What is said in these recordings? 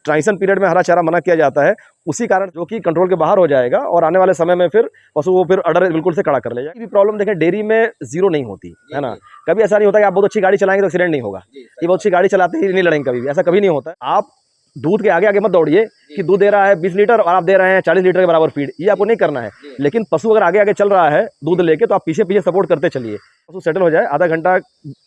Transition period में हरा चारा मना किया जाता है, उसी कारण जो कि कंट्रोल के बाहर हो जाएगा और आने वाले समय में फिर पशु वो फिर अडर बिल्कुल से खड़ा कर ले जाएगा। ये भी प्रॉब्लम देखें डेयरी में जीरो नहीं होती है ना, कभी ऐसा नहीं होता कि आप बहुत अच्छी गाड़ी चलाएंगे तो एक्सीडेंट नहीं होगा, ये बहुत अच्छी गाड़ी चलाते ही नहीं लड़ेंगे, कभी भी ऐसा कभी नहीं होता है। आप दूध के आगे आगे मत दौड़िए कि दूध दे रहा है 20 लीटर और आप दे रहे हैं 40 लीटर के बराबर फीड, ये आपको नहीं करना है। लेकिन पशु अगर आगे आगे चल रहा है दूध लेके तो आप पीछे पीछे सपोर्ट करते चलिए, पशु सेटल हो जाए, आधा घंटा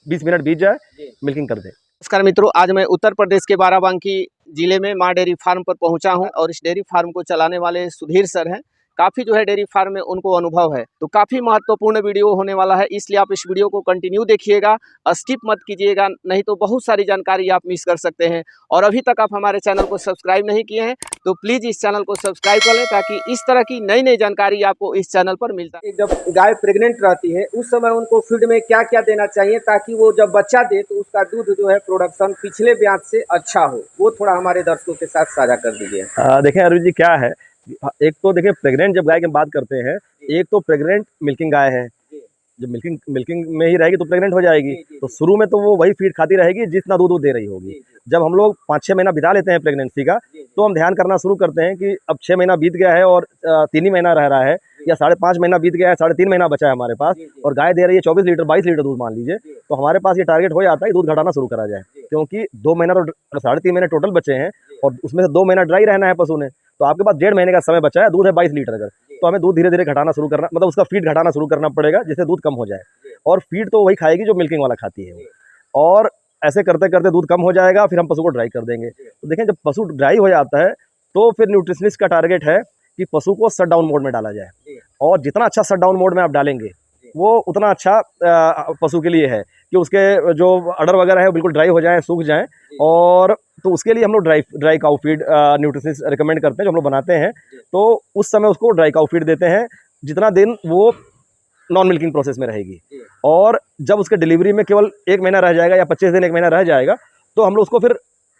20 मिनट बीत जाए, मिल्किंग कर दे। नमस्कार मित्रों, आज मैं उत्तर प्रदेश के बाराबंकी जिले में माँ डेयरी फार्म पर पहुंचा हूं और इस डेयरी फार्म को चलाने वाले सुधीर सर हैं। काफ़ी जो है डेयरी फार्म में उनको अनुभव है, तो काफ़ी महत्वपूर्ण वीडियो होने वाला है, इसलिए आप इस वीडियो को कंटिन्यू देखिएगा, स्किप मत कीजिएगा, नहीं तो बहुत सारी जानकारी आप मिस कर सकते हैं। और अभी तक आप हमारे चैनल को सब्सक्राइब नहीं किए हैं तो प्लीज़ इस चैनल को सब्सक्राइब कर लें, ताकि इस तरह की नई नई जानकारी आपको इस चैनल पर मिलता है। जब गाय प्रेग्नेंट रहती है उस समय उनको फीड में क्या क्या देना चाहिए ताकि वो जब बच्चा दे तो उसका दूध जो है प्रोडक्शन पिछले ब्याज से अच्छा हो, वो थोड़ा हमारे दर्शकों के साथ साझा कर दीजिए। देखें अरुण जी, क्या है, एक तो देखिए प्रेग्नेंट जब गाय की बात करते हैं, एक तो प्रेग्नेंट मिल्किंग गाय है, जब मिल्किंग में ही रहेगी तो प्रेग्नेंट हो जाएगी, तो शुरू में तो वो वही फीड खाती रहेगी जितना दूध दे रही होगी। जब हम लोग 5-6 महीना बिता लेते हैं प्रेगनेंसी का, तो हम ध्यान करना शुरू करते हैं कि अब 6 महीना बीत गया है और 3 ही महीना रह रहा है, या 5.5 महीना बीत गया है, 3.5 महीना बचा है हमारे पास, और गाय दे रही है 24 लीटर 22 लीटर दूध मान लीजिए, तो हमारे पास ये टारगेट हो जाता है दूध घटाना शुरू करा जाए, क्योंकि 2 महीना तो 3.5 महीने टोटल बचे हैं और उसमें से 2 महीना ड्राई रहना है पशु ने, तो आपके पास 1.5 महीने का समय बचा है, दूध है 22 लीटर अगर, तो हमें दूध धीरे धीरे घटाना शुरू करना, मतलब उसका फीड घटाना शुरू करना पड़ेगा जिससे दूध कम हो जाए, और फीड तो वही खाएगी जो मिल्किंग वाला खाती है वो। और ऐसे करते करते दूध कम हो जाएगा, फिर हम पशु को ड्राई कर देंगे। तो देखें जब पशु ड्राई हो जाता है तो फिर न्यूट्रिशनिस्ट का टारगेट है कि पशु को शट डाउन मोड में डाला जाए, और जितना अच्छा शट डाउन मोड में आप डालेंगे वो उतना अच्छा पशु के लिए है कि उसके जो अडर वगैरह है बिल्कुल ड्राई हो जाए, सूख जाएं, और तो उसके लिए हम लोग dry cow feed nutritionist recommend करते हैं, जो हम लोग बनाते हैं, तो उस समय उसको ड्राई काउ फीड देते हैं जितना दिन वो नॉन मिल्किंग प्रोसेस में रहेगी। और जब उसके डिलीवरी में केवल 1 महीना रह जाएगा या 25 दिन 1 महीना रह जाएगा, तो हम लोग उसको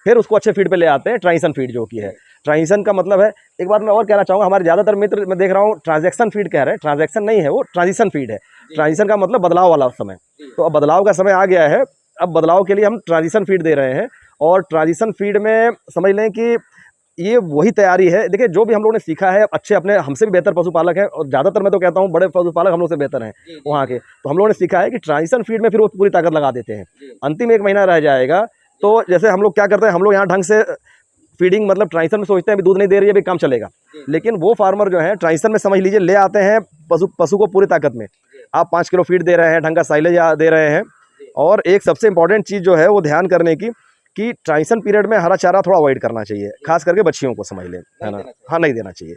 फिर उसको अच्छे फीड पे ले आते हैं, ट्रांजिशन फीड जो की है। ट्रांजिशन का मतलब है, एक बार मैं और कहना चाहूँगा, हमारे ज़्यादातर मित्र मैं देख रहा हूँ ट्रांजैक्शन फीड कह रहे हैं, ट्रांजैक्शन नहीं है वो, ट्रांजिशन फीड है। ट्रांजिशन का मतलब बदलाव वाला समय, तो अब बदलाव का समय आ गया है, अब बदलाव के लिए हम ट्रांजिशन फीड दे रहे हैं। और ट्रांजिशन फीड में समझ लें कि ये वही तैयारी है। देखिए जो भी हम लोगों ने सीखा है, अच्छे अपने हमसे भी बेहतर पशुपालक हैं, और ज़्यादातर मैं तो कहता हूँ बड़े पशुपालक हम लोग से बेहतर हैं वहाँ के, तो हम लोगों ने सीखा है कि ट्रांजिशन फीड में फिर वो पूरी ताकत लगा देते हैं। अंतिम 1 महीना रह जाएगा तो जैसे हम लोग क्या करते हैं, हम लोग यहाँ ढंग से फीडिंग, मतलब ट्रांजिशन में सोचते हैं अभी दूध नहीं दे रही है, अभी काम चलेगा, लेकिन वो फार्मर जो है ट्रांजिशन में समझ लीजिए ले आते हैं पशु को पूरी ताकत में, आप 5 किलो फीड दे रहे हैं, ढंग का साइलेज दे रहे हैं। और एक सबसे इंपॉर्टेंट चीज़ जो है वो ध्यान करने की कि ट्रांजिशन पीरियड में हरा चारा थोड़ा अवॉइड करना चाहिए, खास करके बच्चियों को समझ लें, है ना, हाँ नहीं देना चाहिए।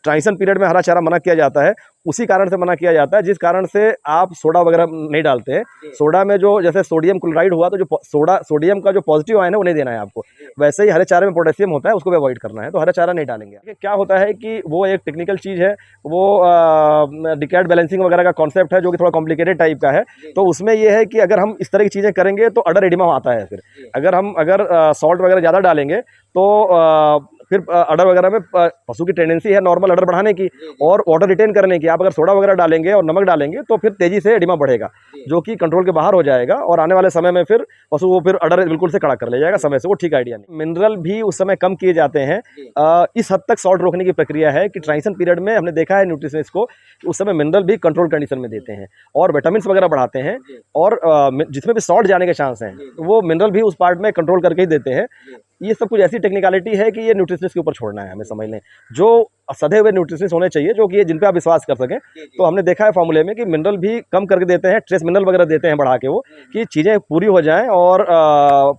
ट्रांजिशन पीरियड में हरा चारा मना किया जाता है, उसी कारण से मना किया जाता है जिस कारण से आप सोडा वगैरह नहीं डालते हैं। सोडा में जो जैसे सोडियम क्लोराइड हुआ, तो जो सोडियम का जो पॉजिटिव आयन है वो नहीं देना है आपको, वैसे ही हरे चारे में पोटेशियम होता है, उसको भी अवॉइड करना है, तो हरा चारा नहीं डालेंगे। क्या होता है कि वो एक टेक्निकल चीज़ है, वो डिकैड बैलेंसिंग वगैरह का कॉन्सेप्ट है, जो कि थोड़ा कॉम्प्लिकेटेड टाइप का है। तो उसमें ये है कि अगर हम इस तरह की चीज़ें करेंगे तो अडर एडिमा आता है, फिर अगर सॉल्ट वगैरह ज़्यादा डालेंगे तो फिर अडर वगैरह में पशु की टेंडेंसी है नॉर्मल अडर बढ़ाने की और वाटर रिटेन करने की। आप अगर सोडा वगैरह डालेंगे और नमक डालेंगे तो फिर तेजी से एडिमा बढ़ेगा, जो कि कंट्रोल के बाहर हो जाएगा, और आने वाले समय में फिर पशु वो फिर अडर बिल्कुल से खड़ा कर ले जाएगा समय से, वो ठीक आइडिया नहीं। मिनरल भी उस समय कम किए जाते हैं, इस हद तक सॉल्ट रोकने की प्रक्रिया है कि ट्रांजिशन पीरियड में हमने देखा है न्यूट्रिशनिस्ट को उस समय मिनरल भी कंट्रोल कंडीशन में देते हैं और विटामिन वगैरह बढ़ाते हैं, और जिसमें भी सॉल्ट जाने के चांस हैं वो मिनरल भी उस पार्ट में कंट्रोल करके ही देते हैं। ये सब कुछ ऐसी टेक्निकलिटी है कि ये न्यूट्रिशनिस्ट के ऊपर छोड़ना है हमें, समझ लें। जो सधे हुए न्यूट्रिशनिस्ट होने चाहिए, जो कि ये जिन पे आप विश्वास कर सकें। तो हमने देखा है फॉर्मूले में कि मिनरल भी कम करके देते हैं, ट्रेस मिनरल वगैरह देते हैं बढ़ा के, वो कि चीज़ें पूरी हो जाएं और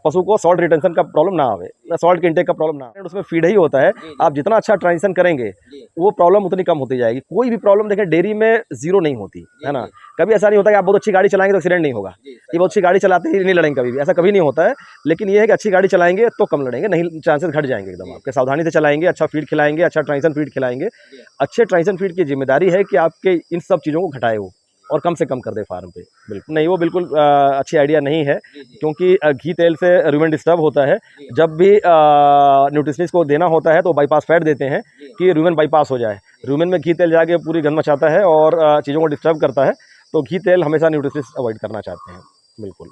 पशु को सॉल्ट रिटेंशन का प्रॉब्लम ना आवे, सॉल्ट के इंटेक का प्रॉब्लम ना आवे। उसमें फीड ही होता है, आप जितना अच्छा ट्रांजिशन करेंगे वो प्रॉब्लम उतनी कम होती जाएगी। कोई भी प्रॉब्लम देखें डेयरी में जीरो नहीं होती है ना, कभी ऐसा नहीं होता कि आप बहुत अच्छी गाड़ी चलाएंगे तो एक्सीडेंट नहीं होगा, ये बहुत अच्छी गाड़ी चलाते ही नहीं लड़ेंगे, कभी भी ऐसा कभी नहीं होता है। लेकिन ये है कि अच्छी गाड़ी चलाएंगे तो कम लड़ेंगे, नहीं चांसेस घट जाएंगे एकदम आपके। सावधानी से चलाएंगे, अच्छा फीड खिलाएंगे, अच्छा ट्रांजिशन फीड खिलाएंगे। अच्छे ट्रांजिशन फीड की जिम्मेदारी है कि आपके इन सब चीज़ों को घटाए वो और कम से कम कर दे फार्म पे। बिल्कुल नहीं, वो बिल्कुल अच्छी आइडिया नहीं है, क्योंकि घी तेल से रूमेन डिस्टर्ब होता है। जब भी न्यूट्रिशनिस्ट को देना होता है तो बाईपास फैट देते हैं कि रूमेन बाईपास हो जाए। रूमेन में घी तेल जाके पूरी गंद मचाता है और चीज़ों को डिस्टर्ब करता है, तो घी तेल हमेशा न्यूट्रिशनिस्ट अवॉइड करना चाहते हैं। बिल्कुल।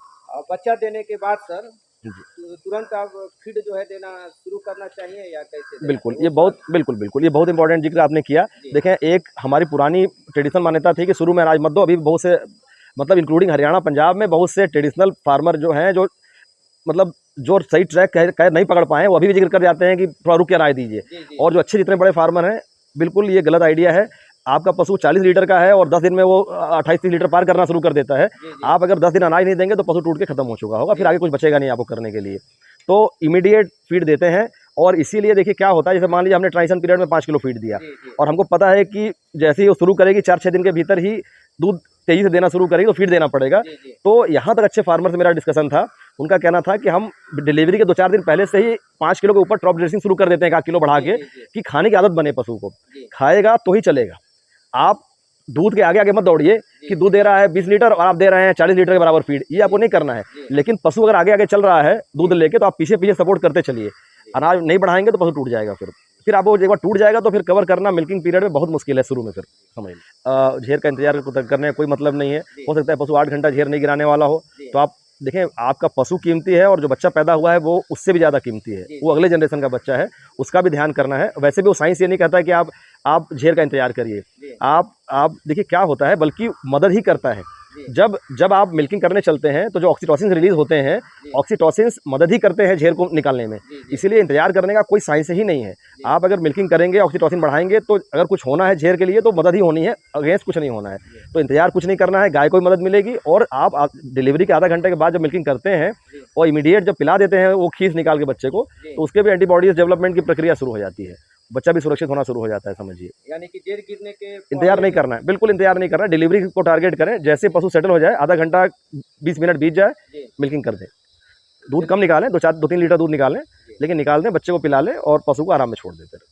बच्चा देने के बाद सर तो तुरंत आप फीड जो है देना शुरू करना चाहिए या कैसे देना बिल्कुल, चाहिए? ये वो बहुत बिल्कुल ये बहुत इंपॉर्टेंट जिक्र आपने किया। जी। देखें, एक हमारी पुरानी ट्रेडिशनल मान्यता थी कि शुरू में अनाज मत दो। अभी बहुत से मतलब इंक्लूडिंग हरियाणा, पंजाब में बहुत से ट्रेडिशनल फार्मर जो हैं, जो मतलब जो सही ट्रैक कह नहीं पकड़ पाए हैं, वो अभी भी जिक्र कर जाते हैं कि थोड़ा रुक के अनाज दीजिए। जी, जी, और जो अच्छे जितने बड़े फार्मर हैं, बिल्कुल ये गलत आइडिया है। आपका पशु 40 लीटर का है और 10 दिन में वो 28-30 लीटर पार करना शुरू कर देता है। जी, जी, आप अगर 10 दिन अनाज नहीं देंगे तो पशु टूट के खत्म हो चुका होगा, फिर जी। आगे कुछ बचेगा नहीं आपको करने के लिए। तो इमीडिएट फीड देते हैं। और इसीलिए देखिए क्या होता है, जैसे मान लीजिए हमने ट्रांजिशन पीरियड में 5 किलो फीड दिया, जी, जी, और हमको पता है कि जैसे ही वो शुरू करेगी 4-6 दिन के भीतर ही दूध तेज़ी से देना शुरू करेगी, तो फीड देना पड़ेगा। जी, जी, तो यहाँ तक अच्छे फार्मर से मेरा डिस्कशन था। उनका कहना था कि हम डिलीवरी के 2-4 दिन पहले से ही 5 किलो के ऊपर ड्रॉप ड्रेसिंग शुरू कर देते हैं, 1 किलो बढ़ा के, जी, जी, कि खाने की आदत बने पशु को। जी, खाएगा तो ही चलेगा। आप दूध के आगे आगे मत दौड़िए जी, कि दूध दे रहा है 20 लीटर और आप दे रहे हैं 40 लीटर के बराबर फीड, ये आपको नहीं करना है। जी, लेकिन पशु अगर आगे आगे चल रहा है दूध लेके, तो आप पीछे पीछे सपोर्ट करते चलिए। अनाज नहीं बढ़ाएंगे तो पशु टूट जाएगा। फिर आप वो एक बार टूट जाएगा तो फिर कवर करना मिल्किंग पीरियड में बहुत मुश्किल है शुरू में। फिर समझ लीजिए झेर का इंतजार करने का कोई मतलब नहीं है। हो सकता है पशु 8 घंटा झेर नहीं गिराने वाला हो, जी, तो आप देखें, आपका पशु कीमती है और जो बच्चा पैदा हुआ है वो उससे भी ज़्यादा कीमती है। जी, वो अगले जनरेशन का बच्चा है, उसका भी ध्यान करना है। वैसे भी वो साइंस ये नहीं कहता कि आप झेर का इंतजार करिए। जी, आप देखिए क्या होता है, बल्कि मदद ही करता है। जी, जब आप मिल्किंग करने चलते हैं तो जो ऑक्सीटोसिन रिलीज होते हैं, जी, ऑक्सीटोसिन मदद ही करते हैं झेर को निकालने में। जी, जी, इसीलिए इंतजार करने का कोई साइंस ही नहीं है। जी, आप अगर मिल्किंग करेंगे, ऑक्सीटोसिन बढ़ाएंगे, तो अगर कुछ होना है झेर के लिए तो मदद ही होनी है, अगेंस्ट कुछ नहीं होना है। जी, तो इंतजार कुछ नहीं करना है, गाय को भी मदद मिलेगी। और आप डिलीवरी के आधा घंटे के बाद जब मिल्किंग करते हैं जी, और इमीडिएट जब पिला देते हैं वो खीस निकाल के बच्चे को, जी। तो उसके भी एंटीबॉडीज डेवलपमेंट की प्रक्रिया शुरू हो जाती है। बच्चा भी सुरक्षित होना शुरू हो जाता है, समझिए। यानी कि जेर गिरने के इंतजार पहले नहीं करना है, बिल्कुल इंतजार नहीं करना है। डिलीवरी को टारगेट करें, जैसे पशु सेटल हो जाए, आधा घंटा 20 मिनट बीत जाए, जी, मिल्किंग कर दें। दूध कम निकालें, 2-3 लीटर दूध निकालें, जी। लेकिन निकाल दें, बच्चे को पिला लें और पशु को आराम में छोड़ देते रहें।